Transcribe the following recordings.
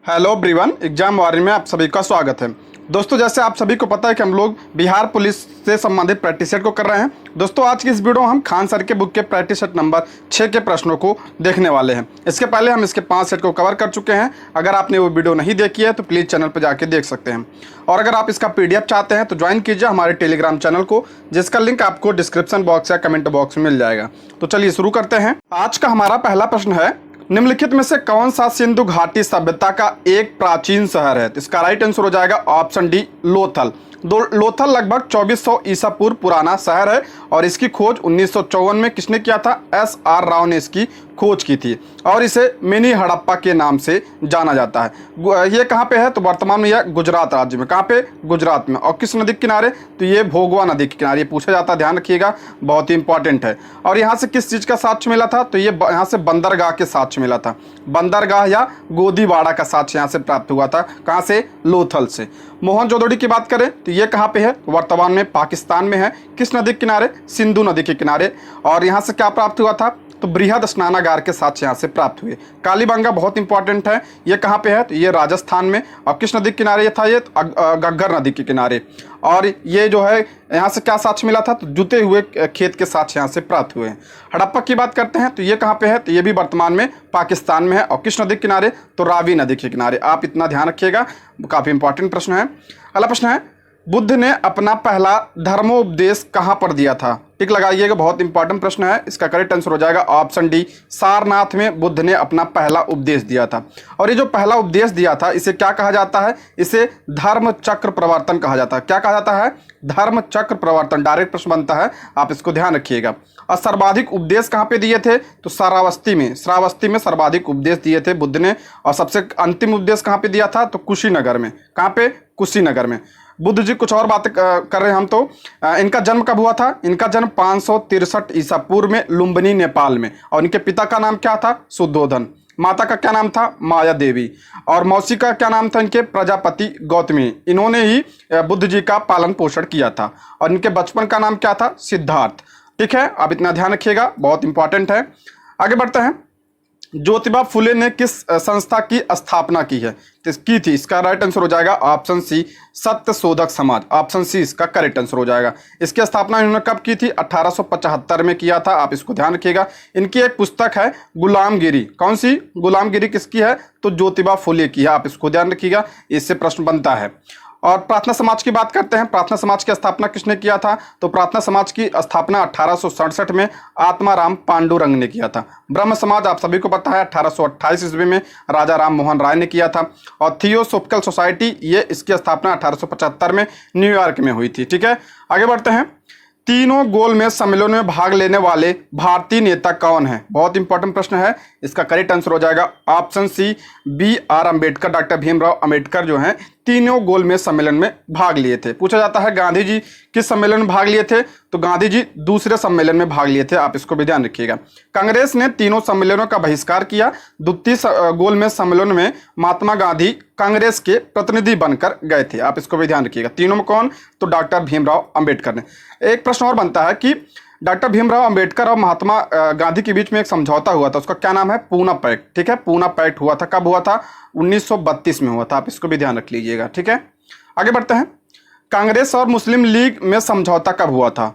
Hello everyone, exam warrior में आप सभी का स्वागत है। दोस्तों, जैसे आप सभी को पता है कि हम लोग बिहार पुलिस से संबंधित प्रैक्टिस सेट को कर रहे हैं। दोस्तों, आज की इस वीडियो में हम खान सर के बुक के प्रैक्टिस सेट नंबर 6 के प्रश्नों को देखने वाले हैं। इसके पहले हम इसके 5 सेट को कवर कर चुके हैं। अगर आपने वो वीडियो नहीं देखी है तो प्लीज़ चैनल पर जाके देख सकते हैं। और अगर आप इसका PDF चाहते हैं तो ज्वाइन कीजिए हमारे टेलीग्राम चैनल को, जिसका लिंक आपको डिस्क्रिप्शन बॉक्स या कमेंट बॉक्स में मिल जाएगा। तो चलिए शुरू करते हैं। आज का हमारा पहला प्रश्न है, निम्नलिखित में से कौन सा सिंधु घाटी सभ्यता का एक प्राचीन शहर है? तो इसका राइट आंसर हो जाएगा ऑप्शन डी, लोथल। लोथल लगभग 2400 ईसा पूर्व पुराना शहर है और इसकी खोज 1954 में किसने किया था? SR राव ने इसकी खोज की थी और इसे मिनी हड़प्पा के नाम से जाना जाता है। ये कहाँ पे है? तो वर्तमान में यह गुजरात राज्य में। कहाँ पे? गुजरात में। और किस नदी के किनारे? तो ये भोगवा नदी के किनारे। ये पूछा जाता है, ध्यान रखिएगा, बहुत ही इंपॉर्टेंट है। और यहाँ से किस चीज़ का साक्ष्य मिला था? तो ये यहाँ से बंदरगाह के साक्ष्य मिला था। बंदरगाह या गोदीवाड़ा का साक्ष्य यहाँ से प्राप्त हुआ था। कहाँ से? लोथल से। मोहनजोदड़ो की बात करें तो ये कहाँ पे है? वर्तमान में पाकिस्तान में है। किस नदी के किनारे? सिंधु नदी के किनारे। और यहाँ से क्या प्राप्त हुआ था? तो बृहद स्नानागार के साक्ष्य यहाँ से प्राप्त हुए। कालीबंगा बहुत इंपॉर्टेंट है। ये कहाँ पे है? तो ये राजस्थान में। और किस नदी के किनारे ये था? ये घग्गर नदी के किनारे। और ये जो है यहाँ से क्या साक्ष्य मिला था? तो जुते हुए खेत के साक्ष्य यहाँ से प्राप्त हुए हैं। हड़प्पा की बात करते हैं तो ये कहाँ पे है? तो ये भी वर्तमान में पाकिस्तान में है। और किस नदी के किनारे? तो रावी नदी के किनारे। आप इतना ध्यान रखिएगा, काफ़ी इंपॉर्टेंट प्रश्न है। अगला प्रश्न है, बुद्ध ने अपना पहला धर्मोपदेश कहाँ पर दिया था? टिक लगाइएगा, बहुत इंपॉर्टेंट प्रश्न है। इसका करेक्ट आंसर हो जाएगा ऑप्शन डी, सारनाथ में बुद्ध ने अपना पहला उपदेश दिया था। और ये जो पहला उपदेश दिया था इसे क्या कहा जाता है? इसे धर्म चक्र प्रवर्तन कहा जाता है। क्या कहा जाता है? धर्म चक्र प्रवर्तन। डायरेक्ट प्रश्न बनता है, आप इसको ध्यान रखिएगा। और सर्वाधिक उपदेश कहाँ पे दिए थे? तो श्रावस्ती में सर्वाधिक उपदेश दिए थे बुद्ध ने। और सबसे अंतिम उपदेश कहाँ पे दिया था? तो कुशीनगर में। कहाँ पे? कुशीनगर में। बुद्ध जी कुछ और बातें कर रहे हैं हम तो। इनका जन्म कब हुआ था? इनका जन्म 563 ईसा पूर्व में लुम्बिनी, नेपाल में। और इनके पिता का नाम क्या था? शुद्धोधन। माता का क्या नाम था? माया देवी। और मौसी का क्या नाम था? इनके प्रजापति गौतमी। इन्होंने ही बुद्ध जी का पालन पोषण किया था। और इनके बचपन का नाम क्या था? सिद्धार्थ। ठीक है, आप इतना ध्यान रखिएगा, बहुत इंपॉर्टेंट है। आगे बढ़ते हैं। ज्योतिबा फुले ने किस संस्था की स्थापना की है? की थी। इसका राइट आंसर हो जाएगा ऑप्शन सी, सत्य शोधक समाज। ऑप्शन सी इसका करेक्ट आंसर हो जाएगा। इसकी स्थापना इन्होंने कब की थी? 1875 में किया था। आप इसको ध्यान रखिएगा। इनकी एक पुस्तक है गुलामगिरी। कौन सी? गुलामगिरी किसकी है? तो ज्योतिबा फुले की है। आप इसको ध्यान रखिएगा, इससे प्रश्न बनता है। और प्रार्थना समाज की बात करते हैं। प्रार्थना समाज की स्थापना किसने किया था? तो प्रार्थना समाज की स्थापना 1867 में आत्माराम पांडुरंग ने किया था। ब्रह्म समाज आप सभी को पता है 1828 ईस्वी में राजा राम मोहन राय ने किया था। और थियोसोफिकल सोसाइटी, ये इसकी स्थापना 1875 में न्यूयॉर्क में हुई थी। ठीक है, आगे बढ़ते हैं। तीनों गोलमेज सम्मेलन में भाग लेने वाले भारतीय नेता कौन है? बहुत इंपॉर्टेंट प्रश्न है। इसका करेक्ट आंसर हो जाएगा option C, BR Ambedkar. Doctor Bhimrao Ambedkar जो हैं तीनों गोलमेज सम्मेलन में भाग लिए थे। पूछा जाता है गांधी जी किस सम्मेलन में भाग लिए थे? तो गांधी जी दूसरे सम्मेलन में भाग लिए थे। आप इसको भी ध्यान रखिएगा। कांग्रेस ने तीनों सम्मेलनों का बहिष्कार किया। द्वितीय गोलमेज सम्मेलन में महात्मा गांधी कांग्रेस के प्रतिनिधि बनकर गए थे। आप इसको भी ध्यान रखिएगा। तीनों में कौन? तो डॉक्टर भीमराव अम्बेडकर ने। एक प्रश्न और बनता है कि डॉक्टर भीमराव अंबेडकर और महात्मा गांधी के बीच में एक समझौता हुआ था, उसका क्या नाम है? पूना पैक्ट। ठीक है, पूना पैक्ट हुआ था। कब हुआ था? 1932 में हुआ था। आप इसको भी ध्यान रख लीजिएगा। ठीक है, आगे बढ़ते हैं। कांग्रेस और मुस्लिम लीग में समझौता कब हुआ था?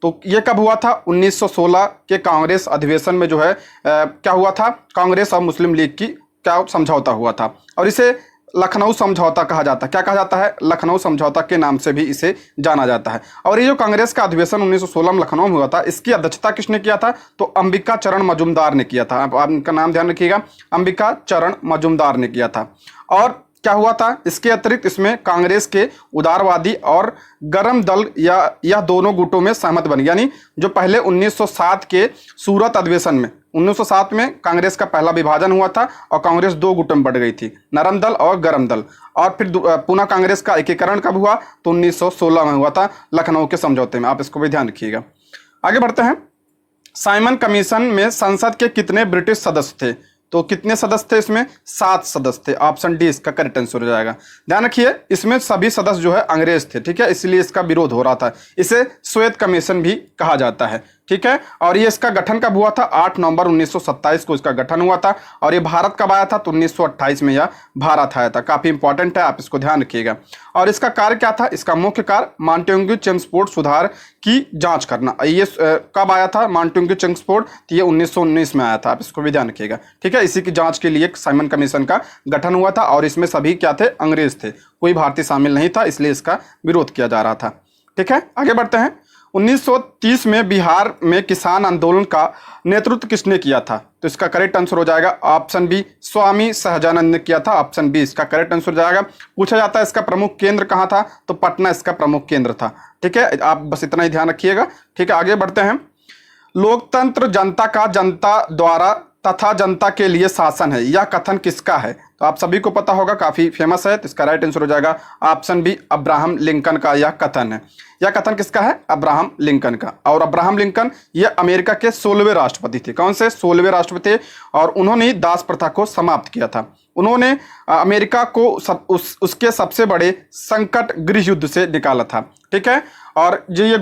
तो ये कब हुआ था? 1916 के कांग्रेस अधिवेशन में जो है क्या हुआ था? कांग्रेस और मुस्लिम लीग की क्या समझौता हुआ था। और इसे लखनऊ समझौता कहा जाता है। क्या कहा जाता है? लखनऊ समझौता के नाम से भी इसे जाना जाता है। और ये जो कांग्रेस का अधिवेशन 1916 में लखनऊ में हुआ था, इसकी अध्यक्षता किसने किया था? तो अंबिका चरण मजूमदार ने किया था। आप इनका नाम ध्यान रखिएगा, अंबिका चरण मजूमदार ने किया था। और क्या हुआ था? इसके अतिरिक्त इसमें कांग्रेस के उदारवादी और गरम दल या यह दोनों गुटों में सहमत बन, यानी जो पहले 1907 के सूरत अधिवेशन में 1907 में कांग्रेस का पहला विभाजन हुआ था और कांग्रेस दो गुटों में बढ़ गई थी, नरम दल और गरम दल। और फिर पुनः कांग्रेस का एकीकरण कब हुआ? तो 1916 में हुआ था लखनऊ के समझौते में। आप इसको भी ध्यान रखिएगा। आगे बढ़ते हैं। साइमन कमीशन में संसद के कितने ब्रिटिश सदस्य थे? तो कितने सदस्य थे इसमें? 7 सदस्य थे। ऑप्शन डी इसका करेक्ट आंसर हो जाएगा। ध्यान रखिए, इसमें सभी सदस्य जो है अंग्रेज थे। ठीक है, इसलिए इसका विरोध हो रहा था। इसे श्वेत कमीशन भी कहा जाता है। ठीक है। और ये इसका गठन कब हुआ था? 8 नवंबर 1927 को इसका गठन हुआ था। और ये भारत कब आया था? तो 1928 में यह भारत आया था। काफी इंपॉर्टेंट है, आप इसको ध्यान रखिएगा। और इसका कार्य क्या था? इसका मुख्य कार्य मॉन्टेग्यू चेम्सफोर्ड सुधार की जांच करना। ये कब आया था मॉन्टेग्यू चेम्सफोर्ड? तो ये 1919 में आया था, आप इसको भी ध्यान रखिएगा। ठीक है, इसी की जांच के लिए साइमन कमीशन का गठन हुआ था और इसमें सभी क्या थे? अंग्रेज थे, कोई भारतीय शामिल नहीं था, इसलिए इसका विरोध किया जा रहा था। ठीक है, आगे बढ़ते हैं। 1930 में बिहार में किसान आंदोलन का नेतृत्व किसने किया था? तो इसका करेक्ट आंसर हो जाएगा ऑप्शन बी, स्वामी सहजानंद ने किया था। ऑप्शन बी इसका करेक्ट आंसर हो जाएगा। पूछा जाता है इसका प्रमुख केंद्र कहाँ था? तो पटना इसका प्रमुख केंद्र था। ठीक है, आप बस इतना ही ध्यान रखिएगा। ठीक है, आगे बढ़ते हैं। लोकतंत्र जनता का, जनता द्वारा तथा जनता के लिए शासन है, यह कथन किसका है? तो आप सभी को पता होगा, काफी फेमस है। तो इसका राइट आंसर हो जाएगा ऑप्शन बी, अब्राहम लिंकन का यह कथन है। यह कथन किसका है? अब्राहम लिंकन का। और अब्राहम लिंकन ये अमेरिका के 16वें राष्ट्रपति थे। कौन से? 16वें राष्ट्रपति। और उन्होंने दास प्रथा को समाप्त किया था। उन्होंने अमेरिका को उसके सबसे बड़े संकट गृह युद्ध से निकाला था। ठीक है, और जो ये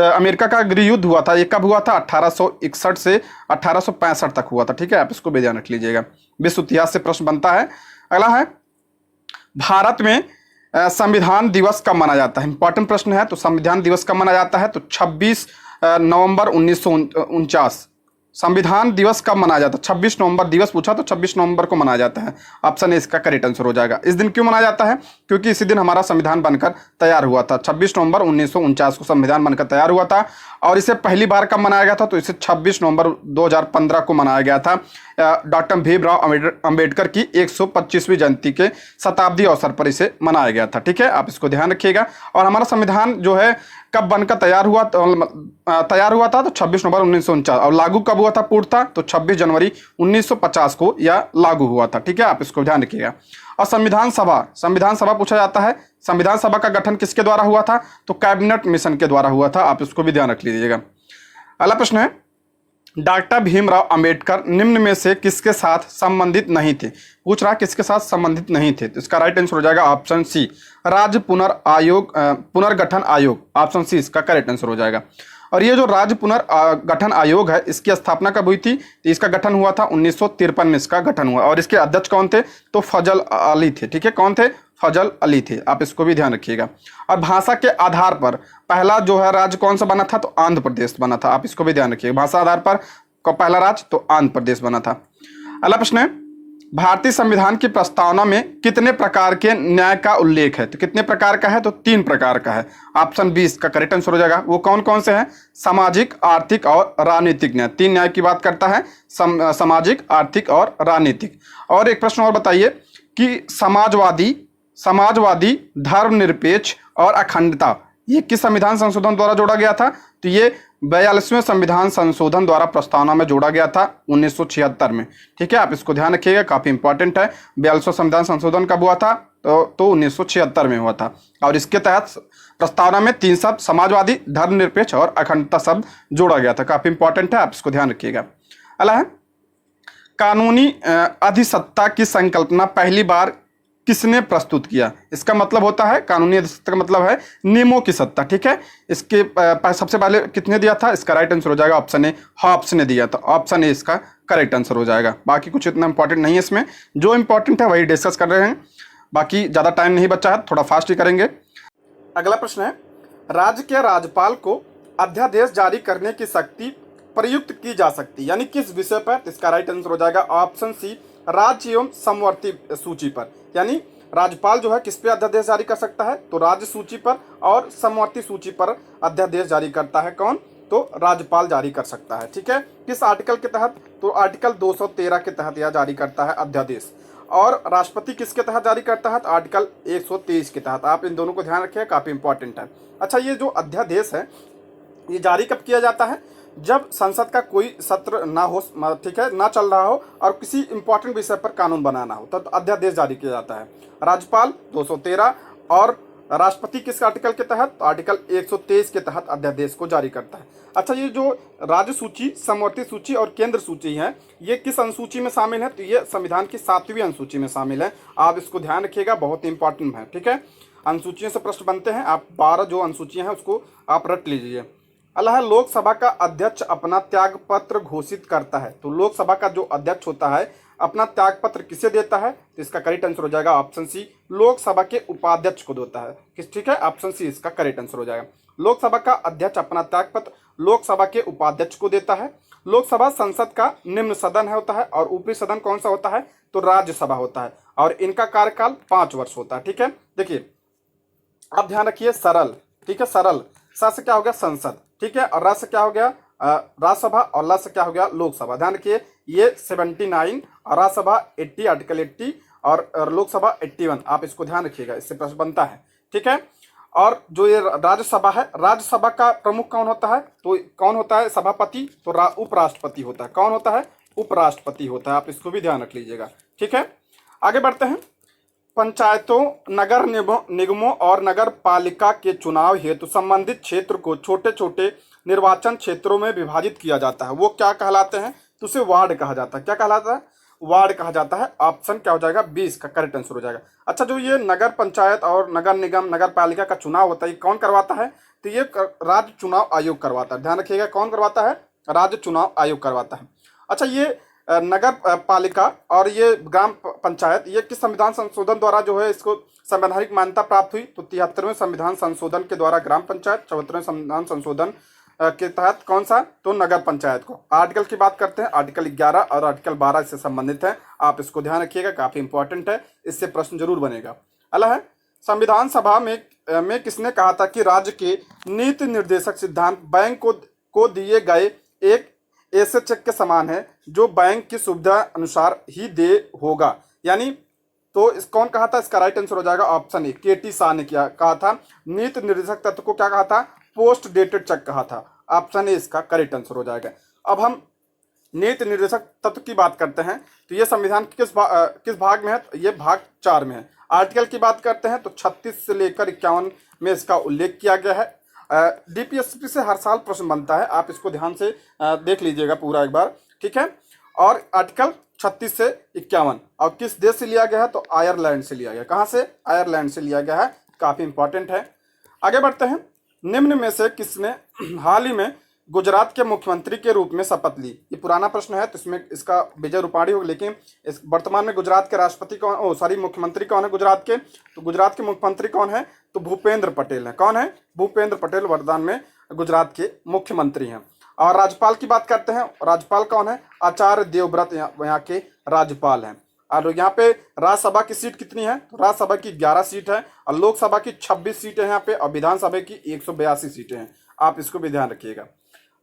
अमेरिका का गृह युद्ध हुआ था, ये कब हुआ था? 1861 से 1865 तक हुआ था। ठीक है, आप इसको भी ध्यान रख लीजिएगा, विश्व इतिहास से प्रश्न बनता है। अगला है, भारत में संविधान दिवस कब मनाया जाता है? इंपॉर्टेंट प्रश्न है। तो संविधान दिवस कब मनाया जाता है? तो 26 नवंबर 1949 संविधान दिवस कब मनाया जाता है? 26 नवंबर दिवस पूछा तो 26 नवंबर को मनाया जाता है। ऑप्शन ए इसका करेक्ट आंसर हो जाएगा। इस दिन क्यों मनाया जाता है? क्योंकि इसी दिन हमारा संविधान बनकर तैयार हुआ था। 26 नवंबर 1949 को संविधान बनकर तैयार हुआ था। और इसे पहली बार कब मनाया गया था? तो इसे 26 नवंबर 2015 को मनाया गया था। डॉक्टर भीमराव अंबेडकर की 125वीं जयंती के शताब्दी अवसर पर इसे मनाया गया था। ठीक है, आप इसको ध्यान रखिएगा। और हमारा संविधान जो है कब बनकर तैयार हुआ था? तो 26 नवंबर 1949। और लागू कब हुआ था पूर्णतः? तो 26 जनवरी 1950 को यह लागू हुआ था। ठीक है, आप इसको ध्यान रखिएगा। और संविधान सभा पूछा जाता है, संविधान सभा का गठन किसके द्वारा हुआ था? तो कैबिनेट मिशन के द्वारा हुआ था। आप इसको भी ध्यान रख लीजिएगा। अगला प्रश्न है, डॉक्टर भीमराव अंबेडकर निम्न में से किसके साथ संबंधित नहीं थे? पूछ रहा किसके साथ संबंधित नहीं थे। तो इसका राइट आंसर हो जाएगा ऑप्शन सी, राज्य पुनर्गठन आयोग। ऑप्शन सी इसका करेक्ट आंसर हो जाएगा। और ये जो राज्य पुनर्गठन आयोग है, इसकी स्थापना कब हुई थी? तो इसका गठन हुआ था 1953 में इसका गठन हुआ। और इसके अध्यक्ष कौन थे? तो फजल अली थे। ठीक है, कौन थे? फजल अली थे। आप इसको भी ध्यान रखिएगा। और भाषा के आधार पर पहला जो है राज्य कौन सा बना था? तो आंध्र प्रदेश बना था। आप इसको भी ध्यान रखिएगा। भाषा आधार पर पहला राज्य तो आंध्र प्रदेश बना था। अगला प्रश्न है, भारतीय संविधान की प्रस्तावना में कितने प्रकार के न्याय का उल्लेख है? तो कितने प्रकार का है? तो 3 प्रकार का है। ऑप्शन बी इसका करेक्ट आंसर हो जाएगा। वो कौन कौन से हैं? सामाजिक, आर्थिक और राजनीतिक न्याय। 3 न्याय की बात करता है, सामाजिक, आर्थिक और राजनीतिक। और एक प्रश्न और बताइए कि समाजवादी, धर्मनिरपेक्ष और अखंडता ये किस संविधान संशोधन द्वारा जोड़ा गया था? तो ये 42वें संविधान संशोधन द्वारा प्रस्तावना में जोड़ा गया था 1976 में। ठीक है, आप इसको ध्यान रखिएगा, काफी इंपॉर्टेंट है। 42वां संविधान संशोधन कब हुआ था? तो 1976 में हुआ था। और इसके तहत प्रस्तावना में 3 शब्द समाजवादी, धर्मनिरपेक्ष और अखंडता शब्द जोड़ा गया था। काफी इंपॉर्टेंट है, आप इसको ध्यान रखिएगा। अगला है, कानूनी अधिसत्ता की संकल्पना पहली बार किसने प्रस्तुत किया? इसका मतलब होता है, कानूनी अधिसत्ता का मतलब है नियमों की सत्ता। ठीक है, इसके सबसे पहले कितने दिया था? इसका राइट आंसर हो जाएगा ऑप्शन ए, हॉब्स ने दिया था। ऑप्शन ए इसका करेक्ट आंसर हो जाएगा। बाकी कुछ इतना इंपॉर्टेंट नहीं है इसमें, जो इंपॉर्टेंट है वही डिस्कस कर रहे हैं। बाकी ज़्यादा टाइम नहीं बचा है, थोड़ा फास्ट ही करेंगे। अगला प्रश्न है, राज्य के राज्यपाल को अध्यादेश जारी करने की शक्ति प्रयुक्त की जा सकती, यानी किस विषय पर? इसका राइट आंसर हो जाएगा ऑप्शन सी, राज्य एवं समवर्ती सूची पर। यानी राज्यपाल जो है किस पे अध्यादेश जारी कर सकता है? तो राज्य सूची पर और समवर्ती सूची पर अध्यादेश जारी करता है कौन? तो राज्यपाल जारी कर सकता है। ठीक है, किस आर्टिकल के तहत? तो आर्टिकल 213 के तहत यह जारी करता है अध्यादेश। और राष्ट्रपति किसके तहत जारी करता है? तो आर्टिकल 123 के तहत। आप इन दोनों को ध्यान रखिए, काफी इंपॉर्टेंट है। अच्छा, ये जो अध्यादेश है ये जारी कब किया जाता है? जब संसद का कोई सत्र ना हो, ठीक है, ना चल रहा हो और किसी इंपॉर्टेंट विषय पर कानून बनाना हो, तब तो अध्यादेश जारी किया जाता है। राज्यपाल 213 और राष्ट्रपति किस आर्टिकल के तहत? तो आर्टिकल 123 के तहत अध्यादेश को जारी करता है। अच्छा, ये जो राज्य सूची, समवर्ती सूची और केंद्र सूची है, ये किस अनुसूची में शामिल है? तो ये संविधान की 7वीं अनुसूची में शामिल है। आप इसको ध्यान रखिएगा, बहुत इंपॉर्टेंट है। ठीक है, अनुसूचियों से प्रश्न बनते हैं। आप 12 जो अनुसूचियां हैं उसको आप रट लीजिए। अगला है लोकसभा का अध्यक्ष अपना त्याग पत्र घोषित करता है। तो लोकसभा का जो अध्यक्ष होता है अपना त्याग पत्र किसे देता है? तो इसका करेक्ट आंसर हो जाएगा ऑप्शन सी, लोकसभा के उपाध्यक्ष को देता है। किस ठीक है, ऑप्शन सी इसका करेक्ट आंसर हो जाएगा। लोकसभा का अध्यक्ष अपना त्याग पत्र लोकसभा के उपाध्यक्ष को देता है। लोकसभा संसद का निम्न सदन है होता है और ऊपरी सदन कौन सा होता है? तो राज्यसभा होता है और इनका कार्यकाल 5 वर्ष होता है। ठीक है, देखिए अब ध्यान रखिए सरल, ठीक है, सरल स से क्या हो गया? संसद, ठीक है, और र से क्या हो गया? राज्यसभा, और ल से क्या हो गया? लोकसभा। ध्यान रखिए ये 79 और राज्यसभा 80, आर्टिकल 80 और लोकसभा 81। आप इसको ध्यान रखिएगा, इससे प्रश्न बनता है। ठीक है, और जो ये राज्यसभा है, राज्यसभा का प्रमुख कौन होता है? तो कौन होता है? सभापति। तो उपराष्ट्रपति होता है। कौन होता है? उपराष्ट्रपति होता है। आप इसको भी ध्यान रख लीजिएगा। ठीक है, आगे बढ़ते हैं। पंचायतों, नगर निगमों और नगर पालिका के चुनाव हेतु संबंधित क्षेत्र को छोटे छोटे निर्वाचन क्षेत्रों में विभाजित किया जाता है। वो क्या कहलाते हैं? तो उसे वार्ड कहा जाता है। क्या कहलाता है? वार्ड कहा जाता है। ऑप्शन क्या हो जाएगा? 20 का करेक्ट आंसर हो जाएगा। अच्छा, जो ये नगर पंचायत और नगर निगम नगर पालिका का चुनाव होता है, ये कौन करवाता है? तो ये राज्य चुनाव आयोग करवाता है। ध्यान रखिएगा, कौन करवाता है? राज्य चुनाव आयोग करवाता है। अच्छा, ये नगर पालिका और ये ग्राम पंचायत ये किस संविधान संशोधन द्वारा जो है इसको संवैधानिक मान्यता प्राप्त हुई? तो 73वें संविधान संशोधन के द्वारा ग्राम पंचायत, 74वें संविधान संशोधन के तहत कौन सा? तो नगर पंचायत को। आर्टिकल की बात करते हैं, आर्टिकल 11 और आर्टिकल 12 इससे संबंधित है। आप इसको ध्यान रखिएगा, काफी इंपॉर्टेंट है, इससे प्रश्न जरूर बनेगा। अगला है संविधान सभा में किसने कहा था कि राज्य के नीति निर्देशक सिद्धांत बैंक को दिए गए एक ऐसे चेक के समान है जो बैंक की सुविधा अनुसार ही दे होगा? यानी तो इस कौन कहा था? इसका राइट आंसर हो जाएगा ऑप्शन ए, के.टी. शाह ने क्या कहा था? नीति निर्देशक तत्व को क्या कहा था? पोस्ट डेटेड चेक कहा था। ऑप्शन ए इसका करेक्ट आंसर हो जाएगा। अब हम नीति निर्देशक तत्व की बात करते हैं, तो ये संविधान किस भाग में है? तो ये भाग 4 में है। आर्टिकल की बात करते हैं तो 36 से लेकर 51 में इसका उल्लेख किया गया है। डीपीएसपी से हर साल प्रश्न बनता है, आप इसको ध्यान से देख लीजिएगा पूरा एक बार। ठीक है, और आर्टिकल 36 से 51 और किस देश से लिया गया है? तो आयरलैंड से लिया गया। कहाँ से? आयरलैंड से लिया गया है। काफी इंपॉर्टेंट है। आगे बढ़ते हैं। निम्न में से किसने हाल ही में गुजरात के मुख्यमंत्री के रूप में शपथ ली? ये पुराना प्रश्न है, तो इसमें इसका विजय रूपाणी होगा, लेकिन इस वर्तमान में गुजरात के राष्ट्रपति कौन, मुख्यमंत्री कौन है गुजरात के? तो गुजरात के मुख्यमंत्री कौन है? तो भूपेंद्र पटेल है। कौन है? भूपेंद्र पटेल वर्तमान में गुजरात के मुख्यमंत्री हैं। और राज्यपाल की बात करते हैं, राज्यपाल कौन है? आचार्य देवव्रत यहाँ के राज्यपाल हैं। और यहाँ पे राज्यसभा की सीट कितनी है? तो राज्यसभा की 11 सीट है और लोकसभा की 26 सीटें हैं यहाँ पे और विधानसभा की 182 सीटें हैं। आप इसको भी ध्यान रखिएगा।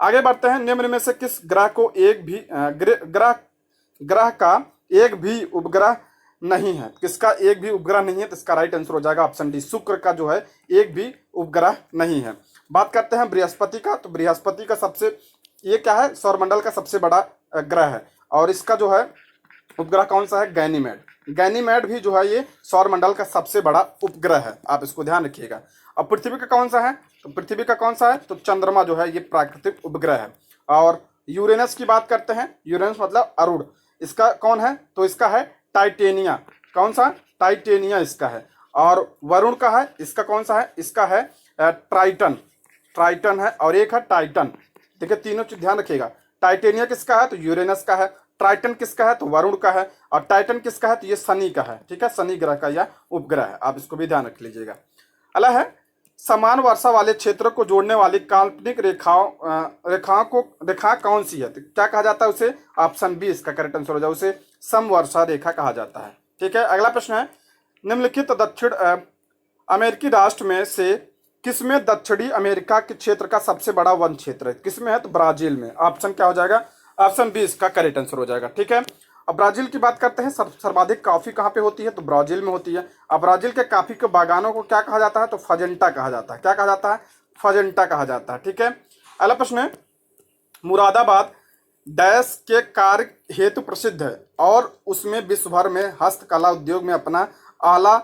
आगे बढ़ते हैं। निम्न में से किस ग्रह को एक भी ग्रह का एक भी उपग्रह नहीं है? किसका एक भी उपग्रह नहीं है? तो इसका राइट आंसर हो जाएगा ऑप्शन डी, शुक्र का जो है एक भी उपग्रह नहीं है। बात करते हैं बृहस्पति का, तो बृहस्पति का सबसे ये क्या है? सौरमंडल का सबसे बड़ा ग्रह है और इसका जो है उपग्रह कौन सा है? गैनीमेड। गैनीमेड भी जो है ये सौरमंडल का सबसे बड़ा उपग्रह है। आप इसको ध्यान रखिएगा। और पृथ्वी का कौन सा है? तो पृथ्वी का कौन सा है? तो चंद्रमा जो है ये प्राकृतिक उपग्रह है। और यूरेनस की बात करते हैं, यूरेनस मतलब अरुण, इसका कौन है? तो इसका है टाइटेनिया। कौन सा? टाइटेनिया इसका है। और वरुण का है, इसका कौन सा है? इसका है ट्राइटन। ट्राइटन है और एक है टाइटन। देखिए तीनों चीज ध्यान रखिएगा। टाइटेनिया किसका है? तो यूरेनस का है। ट्राइटन किसका है? तो वरुण का है। और टाइटन किसका है? तो ये शनि का है। ठीक है, शनि ग्रह का यह उपग्रह है। आप इसको भी ध्यान रख लीजिएगा। अगला है समान वर्षा वाले क्षेत्रों को जोड़ने वाली काल्पनिक रेखा कौन सी है? तो क्या कहा जाता है उसे? ऑप्शन बी इसका करेक्ट आंसर हो जाए, उसे समवर्षा रेखा कहा जाता है। ठीक है, अगला प्रश्न है। निम्नलिखित दक्षिण अमेरिकी राष्ट्र में से किसमें दक्षिणी अमेरिका के क्षेत्र का सबसे बड़ा वन क्षेत्र है? किसमें है? तो ब्राजील में। ऑप्शन क्या हो जाएगा? ऑप्शन बी इसका करेक्ट आंसर हो जाएगा। ठीक है, अब ब्राजील की बात करते हैं। सर्वाधिक कॉफी कहाँ पे होती है? तो ब्राजील में होती है। अब ब्राजील के कॉफी के बागानों को क्या कहा जाता है? तो फजेंटा कहा जाता है। क्या कहा जाता है? फजेंटा कहा जाता है। ठीक है, अगला प्रश्न है। मुरादाबाद डैश के कार्य हेतु प्रसिद्ध है और उसमें विश्व भर में हस्तकला उद्योग में अपना आला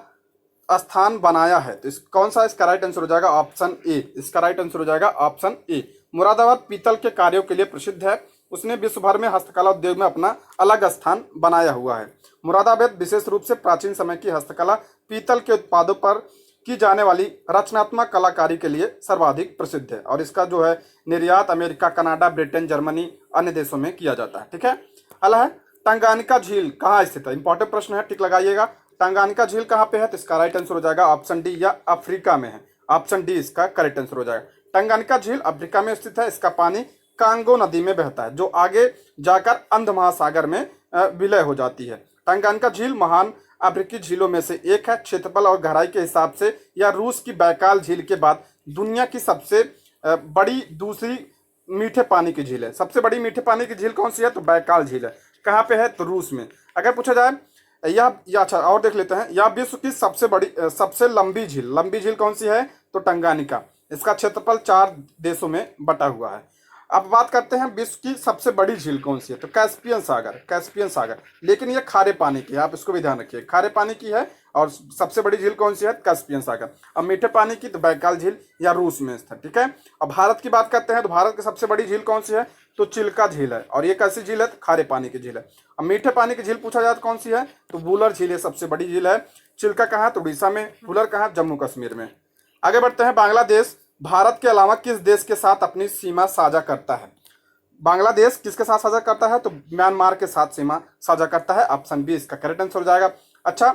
स्थान बनाया है। तो कौन सा इसका राइट आंसर हो जाएगा? ऑप्शन ए इसका राइट आंसर हो जाएगा, ऑप्शन ए। मुरादाबाद पीतल के कार्यों के लिए प्रसिद्ध है, उसने विश्व भर में हस्तकला उद्योग में अपना अलग स्थान बनाया हुआ है। मुरादाबाद विशेष रूप से प्राचीन समय की हस्तकला, पीतल के उत्पादों पर की जाने वाली रचनात्मक कलाकारी के लिए सर्वाधिक प्रसिद्ध है और इसका जो है निर्यात अमेरिका, कनाडा, ब्रिटेन, जर्मनी, अन्य देशों में किया जाता है। ठीक है। अगला है टंगानिका झील कहाँ स्थित है? इंपॉर्टेंट प्रश्न है, टिक लगाइएगा। टंगानिका झील कहाँ पे है? तो इसका राइट आंसर हो जाएगा ऑप्शन डी, या अफ्रीका में है। ऑप्शन डी इसका करेक्ट आंसर हो जाएगा। टंगानिका झील अफ्रीका में स्थित है। इसका पानी कांगो नदी में बहता है जो आगे जाकर अंध महासागर में विलय हो जाती है। टंगानिका झील महान अफ्रीकी झीलों में से एक है। क्षेत्रफल और गहराई के हिसाब से यह रूस की बैकाल झील के बाद दुनिया की सबसे बड़ी दूसरी मीठे पानी की झील है। सबसे बड़ी मीठे पानी की झील कौन सी है? तो बैकाल झील है। कहाँ पे है? तो रूस में। अगर पूछा जाए यह अच्छा और देख लेते हैं, यह विश्व की सबसे लंबी झील कौन सी है? तो टंगानिका। इसका क्षेत्रफल 4 देशों में बटा हुआ है। अब बात करते हैं विश्व की सबसे बड़ी झील कौन सी है? तो कैस्पियन सागर। लेकिन ये खारे पानी की है, आप इसको भी ध्यान रखिए, खारे पानी की है। और सबसे बड़ी झील कौन सी है? कैस्पियन सागर। अब मीठे पानी की तो बैकाल झील या रूस में स्थित। ठीक है। अब भारत की बात करते हैं तो भारत की सबसे बड़ी झील कौन सी है? तो चिल्का झील है। और ये कैसी झील है? तो खारे पानी की झील है। अब मीठे पानी की झील पूछा जाए तो कौन सी है? तो वुलर झील सबसे बड़ी झील है। चिल्का कहाँ? तो उड़ीसा में। वुलर कहाँ? जम्मू कश्मीर में। आगे बढ़ते हैं। बांग्लादेश भारत के अलावा किस देश के साथ अपनी सीमा साझा करता है? बांग्लादेश किसके साथ साझा करता है? तो म्यांमार के साथ सीमा साझा करता है। ऑप्शन बी इसका करेक्ट आंसर हो जाएगा। अच्छा,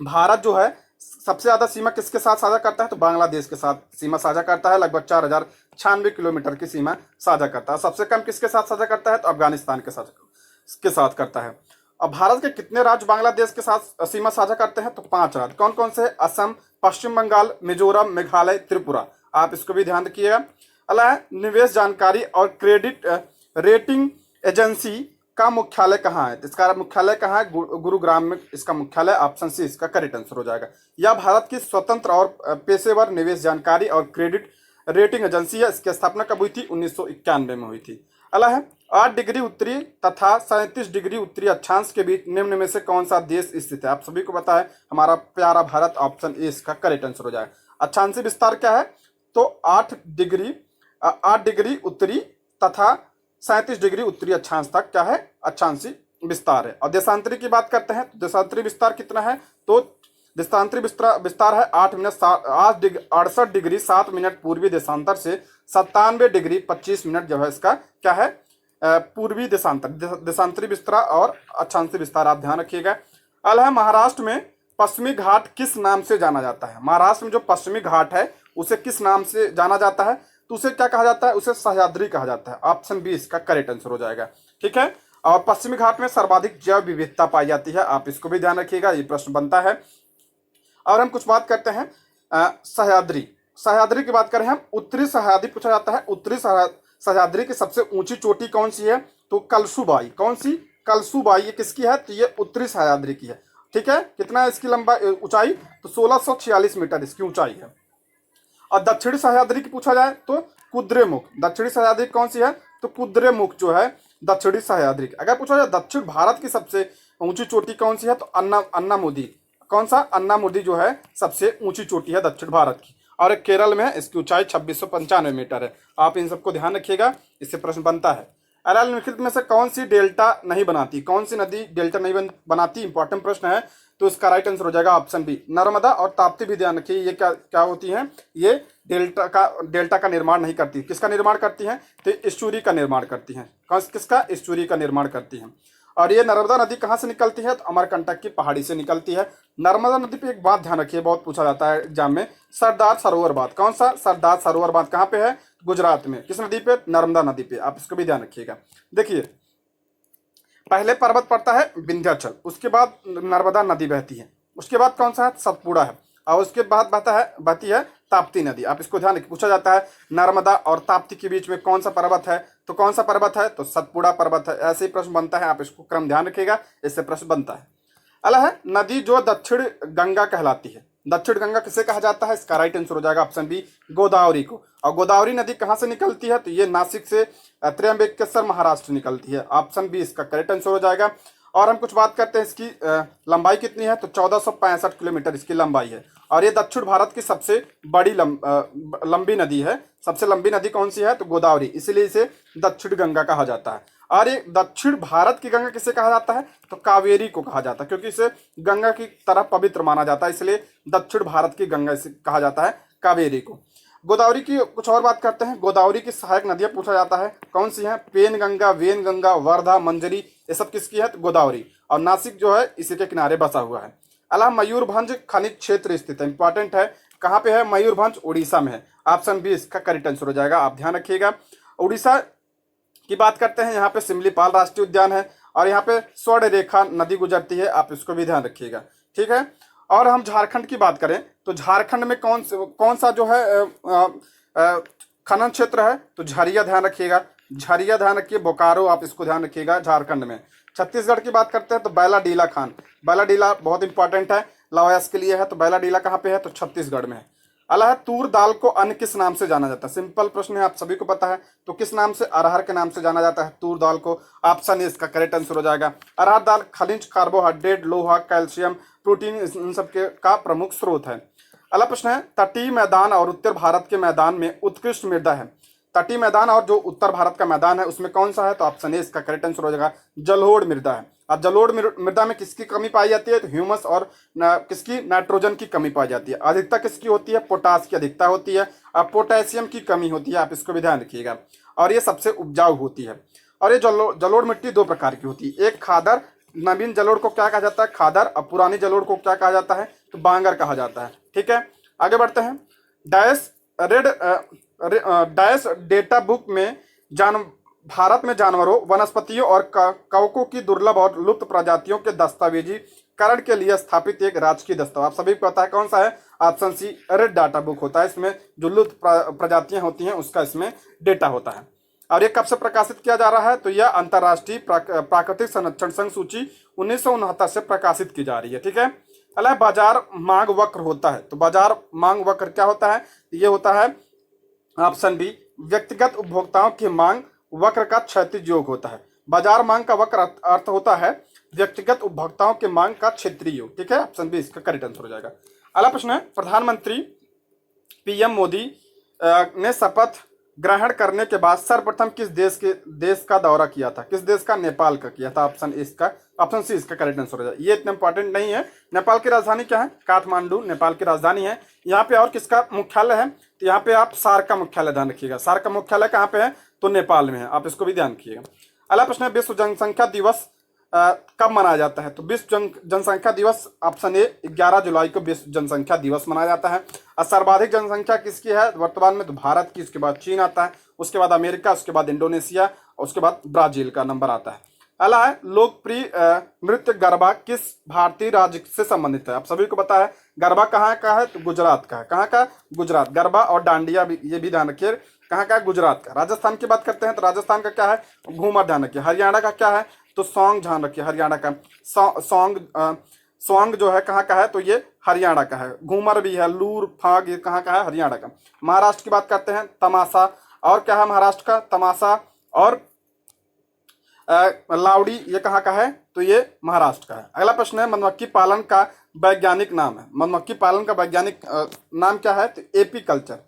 भारत जो है सबसे ज्यादा सीमा किसके साथ साझा करता है? तो बांग्लादेश के साथ सीमा साझा करता है। लगभग 4096 किलोमीटर की सीमा साझा करता है। सबसे कम किसके साथ साझा करता है? तो अफगानिस्तान के साथ करता है। अब भारत के कितने राज्य बांग्लादेश के साथ सीमा साझा करते हैं? तो 5 राज्य। कौन कौन से? असम, पश्चिम बंगाल, मिजोरम, मेघालय, त्रिपुरा। आप इसको भी ध्यान रखिएगा। अगला है निवेश जानकारी और क्रेडिट रेटिंग एजेंसी का मुख्यालय कहाँ है? इसका मुख्यालय कहाँ है? गुरुग्राम में इसका मुख्यालय। ऑप्शन सी इसका करेक्ट आंसर हो जाएगा। यह भारत की स्वतंत्र और पेशेवर निवेश जानकारी और क्रेडिट रेटिंग एजेंसी है। इसकी स्थापना कब हुई थी? 1991 में हुई थी। अगला है 8 डिग्री उत्तरी तथा 37 डिग्री उत्तरी अक्षांश के बीच निम्न में से कौन सा देश स्थित है? आप सभी को पता है हमारा प्यारा भारत। ऑप्शन ए इसका करेक्ट आंसर हो जाएगा। अक्षांशीय विस्तार क्या है? तो 8 डिग्री उत्तरी तथा 37 डिग्री उत्तरी अक्षांश तक क्या है? अक्षांशीय विस्तार है। और देशांतरी की बात करते हैं तो देशांतरी विस्तार कितना है? तो देशांतरी विस्तार है 68 डिग्री 7 मिनट पूर्वी देशांतर से 97 डिग्री 25 मिनट जो है इसका क्या है? पूर्वी देशांतर। देशांतरी विस्तार और अक्षांशीय विस्तार आप ध्यान रखिएगा। अगला है महाराष्ट्र में पश्चिमी घाट किस नाम से जाना जाता है? महाराष्ट्र में जो पश्चिमी घाट है उसे किस नाम से जाना जाता है? तो उसे क्या कहा जाता है? उसे सह्याद्री कहा जाता है। ऑप्शन बी इसका करेक्ट आंसर हो जाएगा। ठीक है। और पश्चिमी घाट में सर्वाधिक जैव विविधता पाई जाती है। आप इसको भी ध्यान रखिएगा, ये प्रश्न बनता है। और हम कुछ बात करते हैं सह्याद्री की बात करें हम। उत्तरी सह्याद्री पूछा जाता है। उत्तरी सह्याद्री की सबसे ऊंची चोटी कौन सी है? तो कलसुबाई। कौन सी? कलसुबाई। ये किसकी है? तो ये उत्तरी सह्याद्री की है। ठीक है। कितना है इसकी लंबाई ऊंचाई? तो 1646 मीटर इसकी ऊंचाई है। और दक्षिणी सह्याद्री की पूछा जाए तो कुद्रेमुख। दक्षिणी सह्याद्री कौन सी है? तो कुद्रेमुख जो है दक्षिणी सह्याद्री की। अगर पूछा जाए दक्षिण भारत की सबसे ऊंची चोटी कौन सी है? तो अन्नामुदी। कौन सा? अन्नामुदी जो है सबसे ऊंची चोटी है दक्षिण भारत की। और केरल में है, इसकी ऊंचाई 2695 मीटर है। आप इन सबको ध्यान रखिएगा, इससे प्रश्न बनता है। निम्नलिखित में से कौन सी डेल्टा नहीं बनाती? कौन सी नदी डेल्टा नहीं बनाती? इंपॉर्टेंट प्रश्न है। तो इसका राइट आंसर हो जाएगा ऑप्शन बी, नर्मदा और ताप्ती भी ध्यान रखिए। ये क्या होती हैं? ये डेल्टा का निर्माण नहीं करती। किसका निर्माण करती हैं? तो एस्चुरी का निर्माण करती हैं। किसका? एस्चुरी का निर्माण करती हैं। और ये नर्मदा नदी कहाँ से निकलती है? तो अमरकंटक की पहाड़ी से निकलती है। नर्मदा नदी पे एक बात ध्यान रखिए, बहुत पूछा जाता है एग्जाम में, सरदार सरोवर बांध। कौन सा? सरदार सरोवर बांध कहाँ पे है? गुजरात में। किस नदी पे? नर्मदा नदी पे। आप इसको भी ध्यान रखिएगा। देखिए, पहले पर्वत पड़ता है विंध्याचल, उसके बाद नर्मदा नदी बहती है, उसके बाद कौन सा है? सतपुड़ा है, और उसके बाद बहती है ताप्ती नदी। आप इसको ध्यान रखिए। पूछा जाता है नर्मदा और ताप्ती के बीच में कौन सा पर्वत है? तो कौन सा पर्वत है? तो सतपुड़ा पर्वत है। ऐसे ही प्रश्न बनता है, आप इसको क्रम ध्यान रखिएगा, इससे प्रश्न बनता है। अगला है नदी जो दक्षिण गंगा कहलाती है। दक्षिण गंगा किसे कहा जाता है? इसका राइट आंसर हो जाएगा ऑप्शन बी, गोदावरी को। और गोदावरी नदी कहाँ से निकलती है? तो ये नासिक से त्र्यंबकेश्वर महाराष्ट्र निकलती है। ऑप्शन बी इसका करेक्ट आंसर हो जाएगा। और हम कुछ बात करते हैं इसकी लंबाई कितनी है, तो 1465 किलोमीटर इसकी लंबाई है। और ये दक्षिण भारत की सबसे बड़ी लंबी नदी है। सबसे लंबी नदी कौन सी है, तो गोदावरी, इसीलिए इसे दक्षिण गंगा कहा जाता है। और ये दक्षिण भारत की गंगा किसे कहा जाता है, तो कावेरी को कहा जाता है, क्योंकि इसे गंगा की तरह पवित्र माना जाता है, इसलिए दक्षिण भारत की गंगा इसे कहा जाता है, कावेरी को। गोदावरी की कुछ और बात करते हैं। गोदावरी की सहायक नदियां पूछा जाता है, कौन सी हैं, पेन गंगा, वेन गंगा, वर्धा, मंजरी, ये सब किसकी है, तो गोदावरी। और नासिक जो है इसी के किनारे बसा हुआ है। अला मयूरभंज खनिज क्षेत्र स्थित है, इंपॉर्टेंट है, कहाँ पे है, मयूरभंज उड़ीसा में है। ऑप्शन बी इसका करेक्ट आंसर हो जाएगा, आप ध्यान रखिएगा। उड़ीसा की बात करते हैं, यहाँ पे सिमलीपाल राष्ट्रीय उद्यान है और यहाँ पे स्वर्ण रेखा नदी गुजरती है, आप इसको भी ध्यान रखिएगा, ठीक है। और हम झारखंड की बात करें तो झारखंड में कौन सा जो है खनन क्षेत्र है, तो झरिया, ध्यान रखिएगा, झरिया ध्यान रखिए, बोकारो, आप इसको ध्यान रखिएगा झारखंड में। छत्तीसगढ़ की बात करते हैं तो बैलाडीला खान, बैलाडीला बहुत इंपॉर्टेंट है, लवायस के लिए है, तो बैलाडीला कहाँ पे है, तो छत्तीसगढ़ में है। अला है तूर दाल को अन्य किस नाम से जाना जाता है, सिंपल प्रश्न है, आप सभी को पता है, तो किस नाम से, अरहर के नाम से जाना जाता है तूर दाल को। ऑप्शन ए इसका करेक्ट आंसर हो जाएगा। अरहर दाल खनिज, कार्बोहाइड्रेट, लोहा, कैल्शियम, प्रोटीन, इन सब के का प्रमुख स्रोत है। अगला प्रश्न है, तटीय मैदान और उत्तर भारत के मैदान में उत्कृष्ट मृदा है। तटीय मैदान और जो उत्तर भारत का मैदान है उसमें कौन सा है, तो ऑप्शन ए इसका करेक्ट आंसर हो जाएगा, जलोढ़ मृदा है। अब जलोढ़ मृदा में किसकी कमी पाई जाती है, तो ह्यूमस और किसकी, नाइट्रोजन की कमी पाई जाती है। अधिकता किसकी होती है, पोटास की अधिकता होती है। अब पोटेशियम की कमी होती है, आप इसको भी ध्यान रखिएगा। और ये सबसे उपजाऊ होती है। और ये जलोढ़ मिट्टी दो प्रकार की होती है, एक खादर, नवीन जलोढ़ को क्या कहा जाता है, खादर, और पुरानी जलोढ़ को क्या कहा जाता है, तो बांगर कहा जाता है, ठीक है। आगे बढ़ते हैं। डैश डेटा बुक में भारत में जानवरों, वनस्पतियों और कवकों की दुर्लभ और लुप्त प्रजातियों के दस्तावेजीकरण के लिए स्थापित एक राजकीय दस्तावेज, आप सभी को पता है कौन सा है, option C red data book होता है। इसमें जो लुप्त प्रजातियां होती हैं उसका इसमें डेटा होता है। और ये कब से प्रकाशित किया जा रहा है, तो यह अंतर्राष्ट्रीय प्राकृतिक संरक्षण संघ सूची 1969 से प्रकाशित की जा रही है, ठीक है। अगला बाजार मांग वक्र होता है, तो बाजार मांग वक्र क्या होता है, ये होता है ऑप्शन बी, व्यक्तिगत उपभोक्ताओं की मांग वक्र का क्षैतिज योग होता है। बाजार मांग का वक्र अर्थ होता है व्यक्तिगत उपभोक्ताओं के मांग का क्षेत्रीय योग, ठीक है। ऑप्शन बी इसका करेक्ट आंसर हो जाएगा। अगला प्रश्न है, प्रधानमंत्री पीएम मोदी ने शपथ ग्रहण करने के बाद सर्वप्रथम किस देश का दौरा किया था, किस देश का, नेपाल का किया था। ऑप्शन सी इसका करेक्ट आंसर हो जाएगा। ये इतना इंपॉर्टेंट नहीं है। नेपाल की राजधानी क्या है, काठमांडू नेपाल की राजधानी है। यहाँ पे और किसका मुख्यालय है, तो यहाँ पे आप सार्क का मुख्यालय ध्यान रखिएगा, सार्क का मुख्यालय कहाँ पे है, तो नेपाल में है, आप इसको भी ध्यान रखिएगा। अगला प्रश्न है, विश्व जनसंख्या दिवस कब मनाया जाता है, तो विश्व जनसंख्या दिवस ऑप्शन ए 11 जुलाई को विश्व जनसंख्या दिवस मनाया जाता है। और सर्वाधिक जनसंख्या किसकी है वर्तमान में, तो भारत की, उसके बाद चीन आता है, उसके बाद अमेरिका, उसके बाद इंडोनेशिया, उसके बाद ब्राजील का नंबर आता है। अगला है, लोकप्रिय नृत्य गरबा किस भारतीय राज्य से संबंधित है, आप सभी को पता है गरबा कहाँ का है, तो गुजरात का है। कहाँ का, गुजरात। गरबा और डांडिया भी, ये भी ध्यान रखिए, कहाँ का है, गुजरात का। राजस्थान की बात करते हैं तो राजस्थान का क्या है, घूमर, ध्यान रखिए। हरियाणा का क्या है, तो सौंग, ध्यान रखिए, हरियाणा का। सौंग जो है कहाँ का है, तो ये हरियाणा का है। घूमर भी है, लूर, फाग, ये कहाँ का है, हरियाणा का। महाराष्ट्र की बात करते हैं, तमाशा, और क्या है महाराष्ट्र का, तमाशा और लावड़ी, ये कहाँ का है, तो ये महाराष्ट्र का है। अगला प्रश्न है, मधुमक्खी पालन का वैज्ञानिक नाम है, मधुमक्खी पालन का वैज्ञानिक नाम क्या है, तो एपी कल्चर।